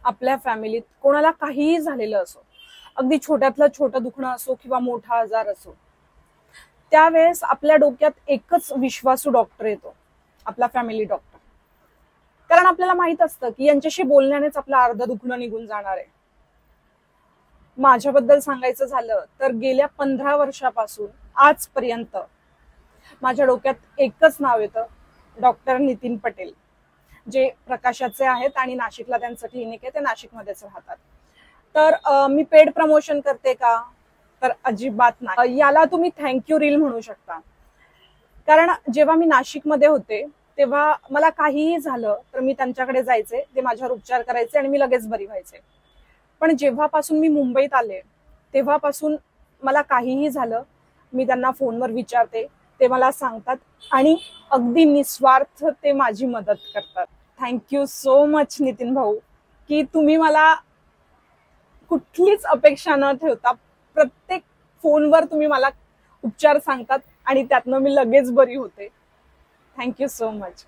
आपल्या फॅमिलीत कोणाला काहीही झालेलं असो, अगदी छोट्यातलं छोटं दुखणं असो किंवा मोठा आजार असो, त्यावेळेस आपल्या डोक्यात एकच विश्वासू डॉक्टर येतो, आपला फॅमिली डॉक्टर. कारण आपल्याला माहित असतं की यांच्याशी बोलण्यानेच आपलं अर्ध दुखणं निघून जाणार आहे. माझ्याबद्दल सांगायचं झालं तर गेल्या 15 वर्षापासून आजपर्यंत माझ्या डोक्यात एकच नाव येतं, डॉक्टर नितीन पटेल, जे प्रकाशाचे आहेत आणि नाशिकला त्यांचं क्लिनिक आहे, ते नाशिकमध्येच राहतात. तर मी पेड प्रमोशन करते का? तर अजिबात नाही. याला तुम्ही थँक्यू रील म्हणू शकता. कारण जेव्हा मी नाशिकमध्ये होते तेव्हा मला काहीही झालं तर मी त्यांच्याकडे जायचे, ते माझ्यावर उपचार करायचे आणि मी लगेच बरी व्हायचे. पण जेव्हापासून मी मुंबईत आले तेव्हापासून मला काहीही झालं, मी त्यांना फोनवर विचारते, ते मला सांगतात आणि अगदी निस्वार्थ ते माझी मदत करतात. थँक्यू सो मच नितीन भाऊ, की तुम्ही मला कुठलीच अपेक्षा न ठेवता प्रत्येक फोनवर तुम्ही मला उपचार सांगतात आणि त्यातनं मी लगेच बरी होते. Thank you so much.